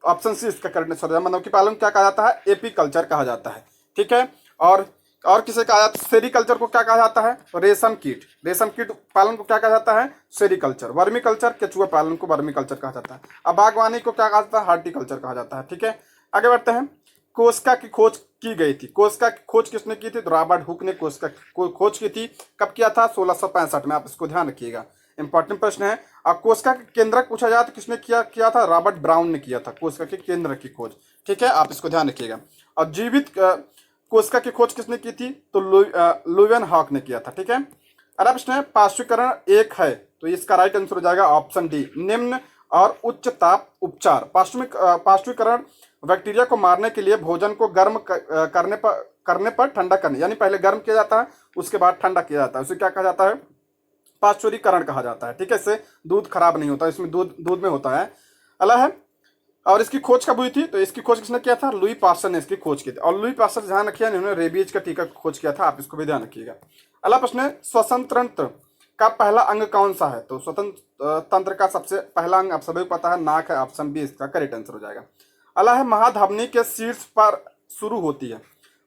ऑप्शन सी इसका करेक्ट आंसर है। मधुमक्खी पालन क्या कहा जाता है, एपी कल्चर कहा जाता है, ठीक है। और किसे कहा जाता है, सेरीकल्चर को क्या कहा जाता है, रेशम कीट, रेशम कीट पालन को क्या कहा जाता है, सेरीकल्चर। वर्मी कल्चर, केचुआ पालन को वर्मी कल्चर कहा जाता है। अब बागवानी को क्या कहा जाता है, हार्टिकल्चर कहा जाता है, ठीक है। आगे बढ़ते हैं। कोस्का की खोज की गई थी, कोस्का की खोज किसने की थी, तो रॉबर्ट हुक ने कोस्का की खोज की थी। कब किया था, 1665 में, आप इसको ध्यान रखिएगा, इंपॉर्टेंट प्रश्न है। अब कोस्का के केंद्रक पूछा जाए तो किसने किया था, रॉबर्ट ब्राउन ने किया था कोस्का के केंद्र की खोज, ठीक है, आप इसको ध्यान रखिएगा। और जीवित कोस्का की खोज किसने की थी, तो लुईवन हॉक ने किया था, ठीक है। अगला प्रश्न है, पार्श्वीकरण एक है, तो इसका राइट आंसर हो जाएगा ऑप्शन डी, निम्न और उच्च ताप उपचार। पार्श्वीकरण बैक्टीरिया को मारने के लिए भोजन को गर्म करने पर ठंडा करने, यानी पहले गर्म किया जाता है उसके बाद ठंडा किया जाता है, उसे क्या कहा जाता है, पार्श्वीकरण कहा जाता है, ठीक है। इससे दूध खराब नहीं होता, इसमें दूध में होता है। अगला है, और इसकी खोज कब हुई थी, तो इसकी खोज किसने किया था, लुई पास्चर ने इसकी खोज की थी। और लुई पास्चर ध्यान रखिए, इन्होंने रेबीज का टीका खोज किया था, आप इसको भी ध्यान रखिएगा। अगला प्रश्न है स्वतंत्र तंत्र का पहला अंग कौन सा है? तो स्वतंत्र तंत्र का सबसे पहला अंग आप सभी को पता है नाक है, ऑप्शन बी इसका करेक्ट आंसर हो जाएगा। अगला है महाधमनी के शीर्ष पर शुरू होती है।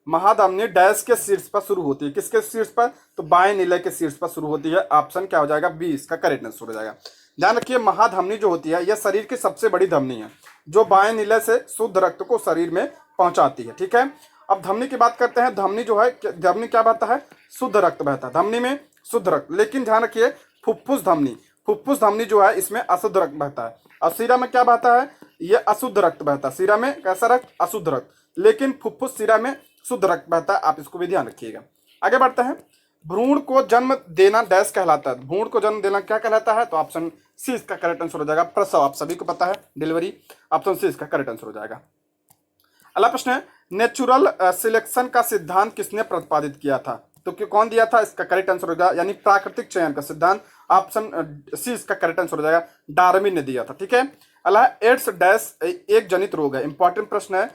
महाधमनी डैश के शीर्ष पर शुरू होती है, किसके शीर्ष पर? तो बाएं नीले के शीर्ष पर शुरू होती है, ऑप्शन क्या हो जाएगा? बी इसका करेक्ट आंसर हो जाएगा। ध्यान रखिए महाधमनी जो होती है यह शरीर की सबसे बड़ी धमनी है जो बाएं नीले से शुद्ध रक्त को शरीर में पहुंचाती है। ठीक है, अब धमनी की बात करते हैं। धमनी जो है, धमनी क्या बहता है? शुद्ध रक्त बहता है धमनी में, शुद्ध रक्त। लेकिन ध्यान रखिए फुफ्फुस धमनी जो है इसमें अशुद्ध रक्त बहता है। और शिरा में क्या बहता है? ये अशुद्ध रक्त बहता है। शिरा में कैसा रक्त? अशुद्ध रक्त। लेकिन फुफ्फुस शिरा में शुद्ध रक्त बहता है, आप इसको भी ध्यान रखिएगा। आगे बढ़ते हैं। भ्रूण को जन्म देना डैश कहलाता है। भ्रूण को जन्म देना क्या कहलाता है? तो ऑप्शन सी इसका करेक्ट आंसर हो जाएगा। प्रसव, आप सभी को पता है, डिलीवरी, ऑप्शन सी इसका करेक्ट आंसर हो जाएगा। अगला प्रश्न है नेचुरल सिलेक्शन का सिद्धांत किसने प्रतिपादित किया था? तो कौन दिया था? इसका करेक्ट आंसर हो जाएगा, यानी प्राकृतिक चयन का सिद्धांत, ऑप्शन सी इसका करेक्ट आंसर हो जाएगा। डार्विन ने दिया था। ठीक है, अगला एड्स डैश एक जनित रोग है। इंपॉर्टेंट प्रश्न है।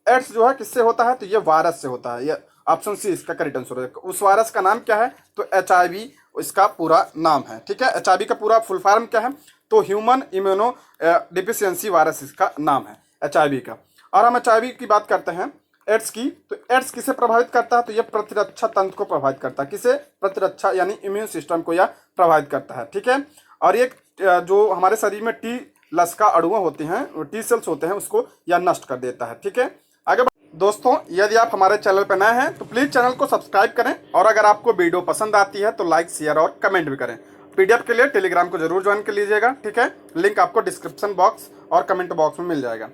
एड्स जो है किससे होता है? तो ये वायरस से होता है, ये ऑप्शन सी इसका करेक्ट आंसर हो जाएगा। उस वायरस का नाम क्या है? तो HIV इसका पूरा नाम है। ठीक है, HIV का पूरा फुल फॉर्म क्या है? तो ह्यूमन इम्यूनो डिफिशियंसी वायरस इसका नाम है, HIV का। और हम HIV की बात करते हैं एड्स की, तो एड्स किसे प्रभावित करता है? तो यह प्रतिरक्षा तंत्र को प्रभावित करता है। किसे? प्रतिरक्षा यानी इम्यून सिस्टम को यह प्रभावित करता है। ठीक है, और ये जो हमारे शरीर में टी लसका अणुओं होते हैं, टी सेल्स होते हैं, उसको यह नष्ट कर देता है। ठीक है, आगे दोस्तों यदि आप हमारे चैनल पर नए हैं तो प्लीज़ चैनल को सब्सक्राइब करें, और अगर आपको वीडियो पसंद आती है तो लाइक, शेयर और कमेंट भी करें। PDF के लिए टेलीग्राम को जरूर ज्वाइन कर लीजिएगा। ठीक है, लिंक आपको डिस्क्रिप्शन बॉक्स और कमेंट बॉक्स में मिल जाएगा।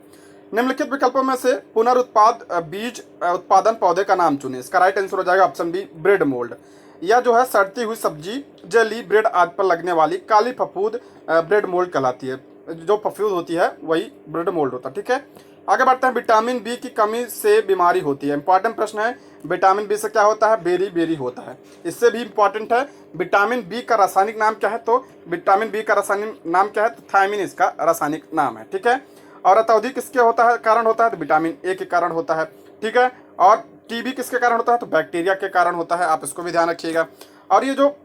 निम्नलिखित विकल्पों में से पुनरुत्पाद बीज उत्पादन पौधे का नाम चुनें। इसका राइट आंसर हो जाएगा ऑप्शन बी ब्रेड मोल्ड। यह जो है सड़ती हुई सब्जी, जेली, ब्रेड आदि पर लगने वाली काली फफूद ब्रेड मोल्ड कहलाती है। जो फफूद होती है वही ब्रेड मोल्ड होता है। ठीक है, आगे बढ़ते हैं। विटामिन बी की कमी से बीमारी होती है। इंपॉर्टेंट प्रश्न है। विटामिन बी से क्या होता है? बेरी होता है। इससे भी इंपॉर्टेंट है, विटामिन बी का रासायनिक नाम क्या है? तो विटामिन बी का रासायनिक नाम क्या है? तो थायमिन इसका रासायनिक नाम है। ठीक है, और अत्यधिक किसके होता है कारण होता है? तो विटामिन ए के कारण होता है। ठीक है, और टीबी किसके कारण होता है? तो बैक्टीरिया के कारण होता है, आप इसको भी ध्यान रखिएगा। और ये जो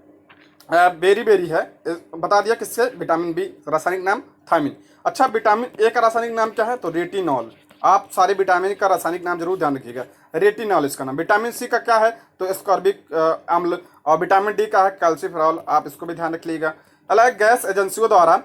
बेरी है बता दिया किससे? विटामिन बी, रासायनिक नाम थायमिन। अच्छा, विटामिन ए का रासायनिक नाम क्या है? तो रेटिनॉल। आप सारे विटामिन का रासायनिक नाम जरूर ध्यान रखिएगा, रेटिनॉल इसका नाम। विटामिन सी का क्या है? तो एस्कॉर्बिक अम्ल। और विटामिन डी का है कैल्सिफेरॉल, आप इसको भी ध्यान रख लीजिएगा। अलग गैस एजेंसियों द्वारा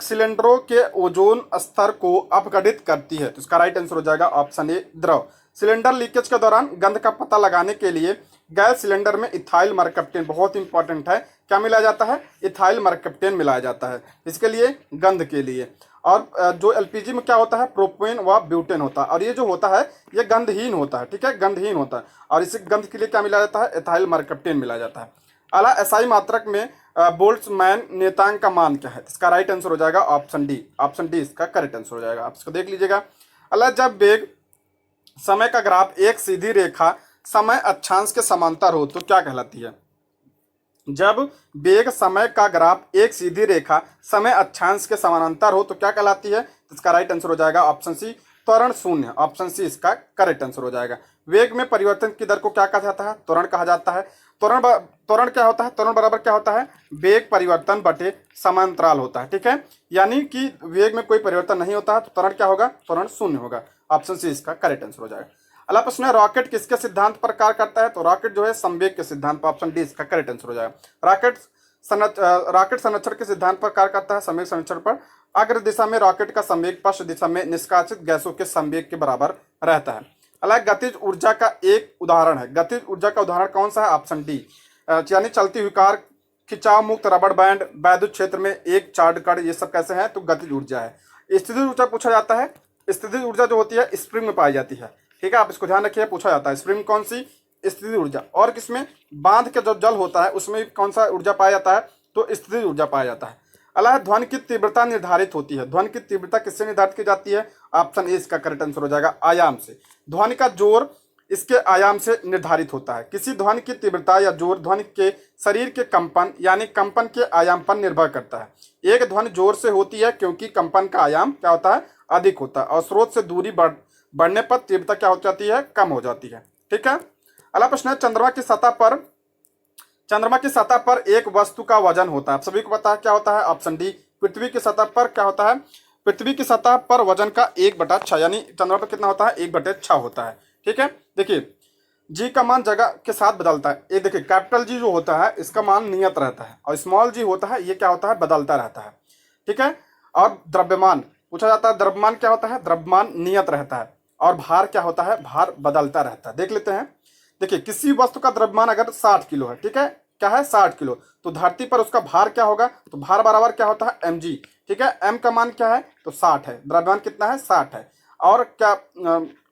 सिलेंडरों के ओजोन स्तर को अपगठित करती है। तो इसका राइट आंसर हो जाएगा ऑप्शन ए द्रव। सिलेंडर लीकेज के दौरान गंध का पता लगाने के लिए गैस सिलेंडर में इथाइल मरकप्टेन, बहुत इंपॉर्टेंट है, क्या मिलाया जाता है? इथाइल मरकप्टेन मिलाया जाता है। इसके लिए गंध के लिए। और जो LPG में क्या होता है? प्रोपेन व ब्यूटेन होता है, और ये जो होता है ये गंधहीन होता है। ठीक है, गंधहीन होता है, और इसे गंध के लिए क्या मिलाया जाता है? इथाइल मरकप्टेन मिलाया जाता है। अला SI मात्रक में बोल्ट्जमैन नियतांक का मान क्या है? इसका राइट आंसर हो जाएगा ऑप्शन डी। ऑप्शन डी इसका करेक्ट आंसर हो जाएगा, आप इसको देख लीजिएगा। अला जब वेग समय का ग्राफ एक सीधी रेखा समय अक्षांश के समांतर हो तो क्या कहलाती है? जब वेग समय का ग्राफ एक सीधी रेखा समय अक्षांश के समानांतर हो तो क्या कहलाती है? तो इसका राइट आंसर हो जाएगा ऑप्शन सी त्वरण शून्य। ऑप्शन सी इसका करेक्ट आंसर हो जाएगा। वेग में परिवर्तन की दर को क्या कहा जाता है? त्वरण कहा जाता है। त्वरण क्या होता है? त्वरण बराबर क्या होता है? वेग परिवर्तन बटे समांतराल होता है। ठीक है, यानी कि वेग में कोई परिवर्तन नहीं होता है तो त्वरण क्या होगा? त्वरण शून्य होगा। ऑप्शन सी इसका करेक्ट आंसर हो जाएगा। अगला प्रश्न है रॉकेट किसके सिद्धांत पर कार्य करता है? तो रॉकेट जो है संवेग के सिद्धांत पर, ऑप्शन डी इसका करेक्ट आंसर हो जाएगा। रॉकेट संरक्षण के सिद्धांत पर कार्य करता है, संवेग संरक्षण पर। अग्र दिशा में रॉकेट का संवेग पश्च दिशा में निष्कासित गैसों के संवेग के बराबर रहता है। अलग गतिज ऊर्जा का एक उदाहरण है। गतिज ऊर्जा का उदाहरण कौन सा है? ऑप्शन डी, यानी चलती हुई कार, खिंचाव मुक्त रबड़ बैंड, वैद्युत क्षेत्र में एक चार्ड कण, ये सब कैसे हैं? तो गतिज ऊर्जा है। स्थितिज ऊर्जा पूछा जाता है। स्थितिज ऊर्जा जो होती है स्प्रिंग में पाई जाती है। ठीक है, आप इसको ध्यान रखिए, पूछा जाता है स्प्रिंग कौन सी? स्थितिज ऊर्जा। और किसमें? बांध के जो जल होता है उसमें कौन सा ऊर्जा पाया जाता है? तो स्थितिज ऊर्जा पाया जाता है। अगला ध्वनि की तीव्रता निर्धारित होती है। ध्वनि की तीव्रता किससे निर्धारित की जाती है? ऑप्शन ए इसका करेक्ट आंसर हो जाएगा, आयाम से। ध्वनि का जोर इसके आयाम से निर्धारित होता है। किसी ध्वनि की तीव्रता या जोर ध्वनि के शरीर के कंपन यानी कंपन के आयाम पर निर्भर करता है। एक ध्वनि जोर से होती है क्योंकि कंपन का आयाम क्या होता है? अधिक होता है, और स्रोत से दूरी बढ़ने पर तीव्रता क्या हो जाती है? कम हो जाती है। ठीक है, अगला प्रश्न है चंद्रमा की सतह पर चंद्रमा की सतह पर एक वस्तु का वजन होता है, आप सभी को पता है क्या होता है, ऑप्शन डी। पृथ्वी की सतह पर क्या होता है, पृथ्वी की सतह पर वजन का 1/6, यानी चंद्रमा पर कितना होता है, 1/6 होता है। ठीक है, देखिए जी का मान जगह के साथ बदलता है। ये देखिए कैपिटल जी जो होता है इसका मान नियत रहता है, और स्मॉल जी होता है ये क्या होता है, बदलता रहता है। ठीक है, और द्रव्यमान पूछा जाता है, द्रव्यमान क्या होता है, द्रव्यमान नियत रहता है, और भार क्या होता है, भार बदलता रहता है। देख लेते हैं, देखिए किसी वस्तु का द्रव्यमान अगर 60 किलो है, ठीक है, क्या है 60 किलो, तो धरती पर उसका भार क्या होगा, तो भार बराबर क्या होता है mg। ठीक है, m का मान क्या है, तो 60 है, द्रव्यमान कितना है 60 है, और क्या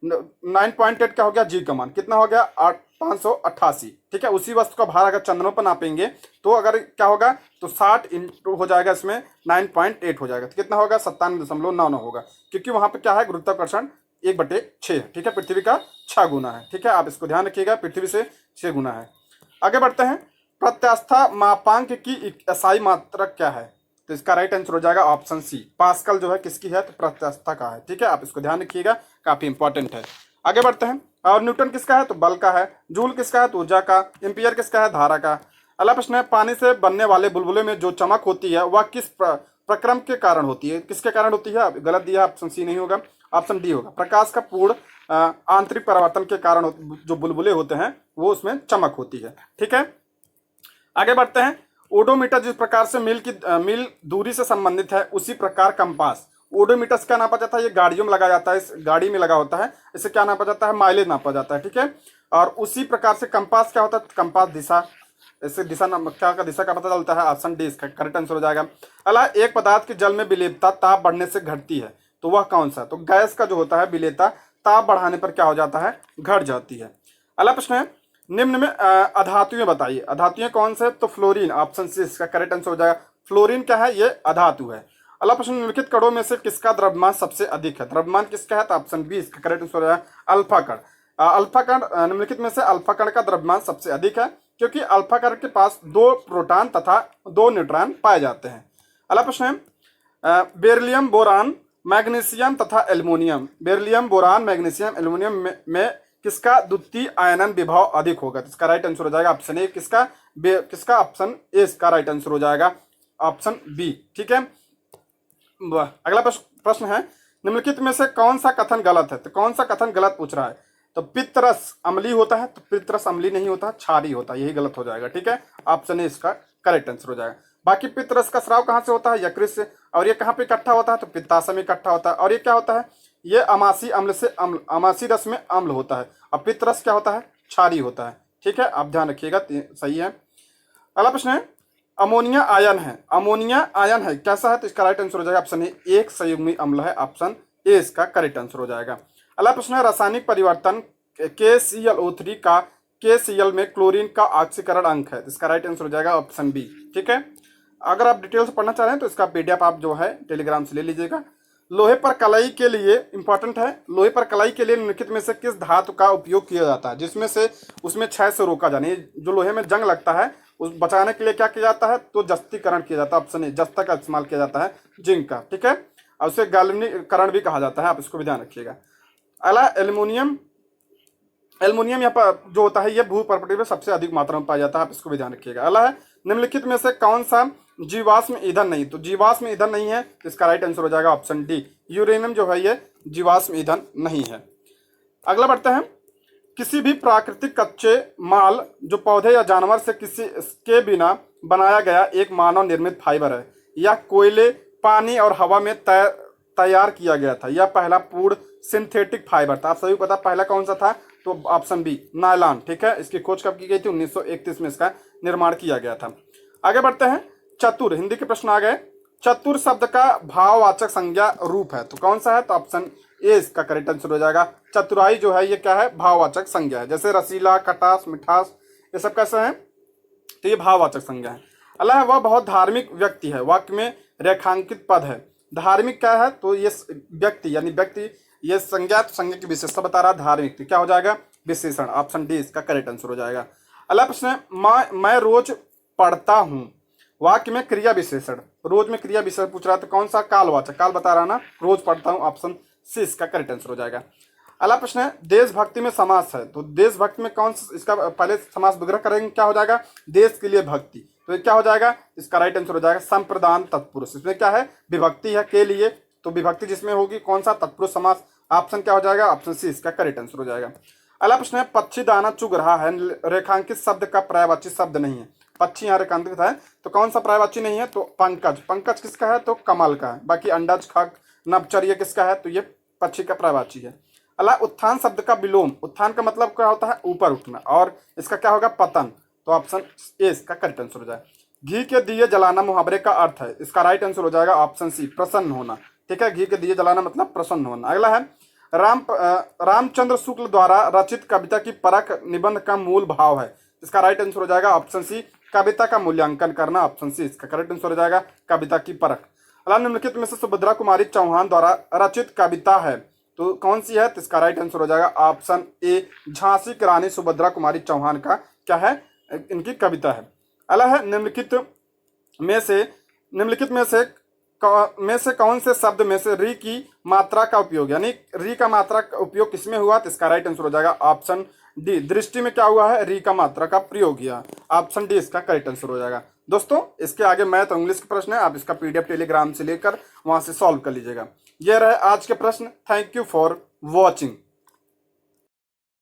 9.8 क्या हो गया, जी का मान कितना हो गया 588। ठीक है, उसी वस्तु का भार अगर चंद्रमा पर नापेंगे तो अगर क्या होगा, तो 60 इंटू हो जाएगा, इसमें 9.8 हो जाएगा, तो कितना होगा 97.99 होगा, क्योंकि वहां पे क्या है, गुरुत्वाकर्षण 1/6 है। ठीक है, पृथ्वी का 6 गुना है। ठीक है, आप इसको ध्यान रखिएगा, पृथ्वी से 6 गुना है। आगे बढ़ते हैं, प्रत्यास्था मापांक की एसआई मात्रक क्या है, तो इसका राइट आंसर हो जाएगा ऑप्शन सी। पास्कल जो है किसकी है, तो प्रत्यास्था का है। ठीक है, आप इसको ध्यान रखिएगा, काफी इंपॉर्टेंट है। आगे बढ़ते हैं, और न्यूटन किसका है, तो बल का है। जूल किसका है, तो ऊर्जा का। एम्पियर किसका है, धारा का। अगला प्रश्न है, पानी से बनने वाले बुलबुले में जो चमक होती है वह किस प्रक्रम के कारण होती है, किसके कारण होती है, गलत दिया, ऑप्शन सी नहीं होगा, ऑप्शन डी होगा। प्रकाश का पूर्ण आंतरिक परावर्तन के कारण जो बुलबुले होते हैं वो उसमें चमक होती है। ठीक है, आगे बढ़ते हैं, ओडोमीटर जिस प्रकार से मील दूरी से संबंधित है, उसी प्रकार कंपास। ओडोमीटर क्या नापा जाता है, ये गाड़ियों में लगाया जाता है, इस गाड़ी में लगा होता है, इसे क्या नापा जाता है, माइलेज नापा जाता है। ठीक है, और उसी प्रकार से कंपास क्या होता है, कंपास दिशा, इससे दिशा क्या का दिशा का पता चलता है, ऑप्शन डी इसका करेक्ट आंसर हो जाएगा। अला एक पदार्थ की जल में विलेयता ताप बढ़ने से घटती है, तो वह कौन सा, तो गैस का जो होता है विलेयता ताप बढ़ाने पर क्या हो जाता है, घट जाती है। अगला प्रश्न है, निम्न में अधातुएं बताइए। अधातुएं कौन से, तो फ्लोरीन, ऑप्शन सी इसका करेक्ट आंसर हो जाएगा। फ्लोरीन क्या है, ये अधातु है। अगला प्रश्न, निम्नलिखित कणों में से किसका द्रव्यमान सबसे अधिक है, द्रव्यमान किसका है, तो ऑप्शन बी इसका करेक्ट आंसर हो जाएगा अल्फा कण। अल्फा कण, निम्नलिखित में से अल्फा कण का द्रव्यमान सबसे अधिक है, क्योंकि अल्फा कण के पास 2 प्रोटॉन तथा 2 न्यूट्रॉन पाए जाते हैं। अगला प्रश्न है, बेरिलियम, बोरान, मैग्नीशियम तथा aluminium, beryllium, boron, magnesium, aluminium में किसका द्वितीय आयनन विभव अधिक होगा, तो इसका राइट आंसर हो जाएगा ऑप्शन ए। किसका ऑप्शन ए इसका राइट आंसर हो जाएगा, ऑप्शन बी। ठीक है, अगला प्रश्न है, निम्नलिखित में से कौन सा कथन गलत है, तो कौन सा कथन गलत पूछ रहा है, तो पित्तरस अम्लीय होता है, तो पित्तरस अम्लीय नहीं होता, क्षारीय होता है, यही गलत हो जाएगा। ठीक है, ऑप्शन ए इसका करेक्ट आंसर हो जाएगा। बाकी पित्तरस का स्राव कहाँ से होता है, यकृत से, और ये कहाँ पे इकट्ठा होता है, तो पित्ताशय में इकट्ठा होता है, और ये क्या होता है, ये अमासी अम्ल से अमासी रस में अम्ल होता है, और पित्तरस क्या होता है, क्षारीय होता है। ठीक है, आप ध्यान रखिएगा, सही है। अगला प्रश्न है, अमोनिया आयन है, अमोनिया आयन है कैसा है, तो इसका राइट आंसर हो जाएगा ऑप्शन ए, एक संयुग्मी अम्ल है, ऑप्शन ए इसका करेक्ट आंसर हो जाएगा। अगला प्रश्न है, रासायनिक परिवर्तन KClO3 का KCl में क्लोरीन का ऑक्सीकरण अंक है, तो इसका राइट आंसर हो जाएगा ऑप्शन बी। ठीक है, अगर आप डिटेल से पढ़ना चाह रहे हैं तो इसका PDF आप जो है टेलीग्राम से ले लीजिएगा। लोहे पर कलाई के लिए इंपॉर्टेंट है, लोहे पर कलाई के लिए निम्नलिखित में से किस धातु का उपयोग किया जाता है, जिसमें से उसमें क्षय से रोका जाए, जो लोहे में जंग लगता है उस बचाने के लिए क्या किया जाता है, तो जस्तीकरण किया जाता है, ऑप्शन ए जस्ता का इस्तेमाल किया जाता है, जिंक का। ठीक है, और उसे गाल्वनीकरण भी कहा जाता है, आप इसको भी ध्यान रखिएगा। अगला एल्युमिनियम, एल्युमिनियम यहाँ पर जो होता है ये भूपर्पटी में सबसे अधिक मात्रा में पाया जाता है, आप इसको भी ध्यान रखिएगा। अगला है, निम्नलिखित में से कौन सा जीवाश्म ईंधन नहीं, तो जीवाश्म ईंधन नहीं है, इसका राइट आंसर हो जाएगा ऑप्शन डी, यूरेनियम जो है ये जीवाश्म ईंधन नहीं है। अगला बढ़ते हैं, किसी भी प्राकृतिक कच्चे माल जो पौधे या जानवर से किसी के बिना बनाया गया एक मानव निर्मित फाइबर है, या कोयले, पानी और हवा में तैयार किया गया था, यह पहला पूर्ण सिंथेटिक फाइबर था। आप सभी को पता पहला कौन सा था, तो ऑप्शन बी नायलॉन। ठीक है, इसकी खोज कब की गई थी, 1931 में इसका निर्माण किया गया था। आगे बढ़ते हैं, चतुर, हिंदी के प्रश्न आ गए। चतुर शब्द का भाववाचक संज्ञा रूप है, तो कौन सा है, तो ऑप्शन ए इसका करेक्ट आंसर हो जाएगा। चतुराई जो है ये क्या है, भाववाचक संज्ञा है, जैसे रसीला, खटास, मिठास, ये सब कैसे हैं, तो ये भाववाचक संज्ञा है। अल्लाह वह बहुत धार्मिक व्यक्ति है, वाक्य में रेखांकित पद है। धार्मिक क्या है, तो ये व्यक्ति यानी व्यक्ति, ये संज्ञा, तो संज्ञा की विशेषता बता रहा है, धार्मिक तो क्या हो जाएगा, विशेषण, ऑप्शन डी इसका करेक्ट आंसर हो जाएगा। अगला प्रश्न है, मैं रोज पढ़ता हूँ, वाक्य में क्रिया विशेषण, रोज में क्रिया विशेषण पूछ रहा है, तो कौन सा, कालवाचक, काल बता रहा ना, रोज पढ़ता हूँ, ऑप्शन सी इसका करेक्ट आंसर हो जाएगा। अगला प्रश्न है देशभक्ति में समास है, तो देशभक्ति में कौन सा, इसका पहले समास विग्रह करेंगे, क्या हो जाएगा, देश के लिए भक्ति, तो ये क्या हो जाएगा, इसका राइट आंसर हो जाएगा संप्रदान तत्पुरुष। इसमें क्या है, विभक्ति है के लिए, तो विभक्ति जिसमें होगी कौन सा, तत्पुरुष समास। ऑप्शन क्या हो जाएगा, ऑप्शन सी इसका करेक्ट आंसर हो जाएगा। अगला प्रश्न है पक्षी दाना चुग रहा है, रेखांकित शब्द का पर्यायवाची शब्द नहीं है। पक्षी यहाँ रेखांकित है तो कौन सा पर्यायवाची नहीं है, तो पंकज, पंकज किसका है, तो कमल का है। बाकी अंडज, खग, नभचर ये किसका है, तो ये पक्षी का पर्यायवाची है। अला उत्थान शब्द का विलोम, उत्थान का मतलब क्या होता है, ऊपर उठना, और इसका क्या होगा, पतन, तो ऑप्शन ए इसका करेक्ट आंसर हो जाएगा। घी के दिए जलाना मुहावरे का अर्थ है, इसका राइट आंसर हो जाएगा ऑप्शन सी प्रसन्न होना। ठीक है, घी के दिए जलाना मतलब प्रसन्न होना। अगला है रामचंद्र शुक्ल द्वारा रचित कविता की परख निबंध का मूल भाव है, इसका राइट आंसर हो जाएगा ऑप्शन सी कविता का मूल्यांकन करना, ऑप्शन सी इसका करेक्ट आंसर हो जाएगा कविता की परख। अला निम्नलिखित में से सुभद्रा कुमारी चौहान द्वारा रचित कविता है, तो कौन सी है, तो इसका राइट आंसर हो जाएगा ऑप्शन ए झांसी की रानी सुभद्रा कुमारी चौहान का क्या है, इनकी कविता है। अला है निम्नलिखित में से कौन से शब्द में से री की मात्रा का उपयोग, यानी री का मात्रा का उपयोग किसमें हुआ, तो इसका राइट आंसर हो जाएगा ऑप्शन डी दृष्टि में क्या हुआ है, री का मात्रा का प्रयोग किया, ऑप्शन डी इसका करेक्ट आंसर हो जाएगा। दोस्तों इसके आगे मैथ और इंग्लिश के प्रश्न है, आप इसका पीडीएफ टेलीग्राम से लेकर वहां से सॉल्व कर लीजिएगा। ये रहे आज के प्रश्न। Thank you for watching.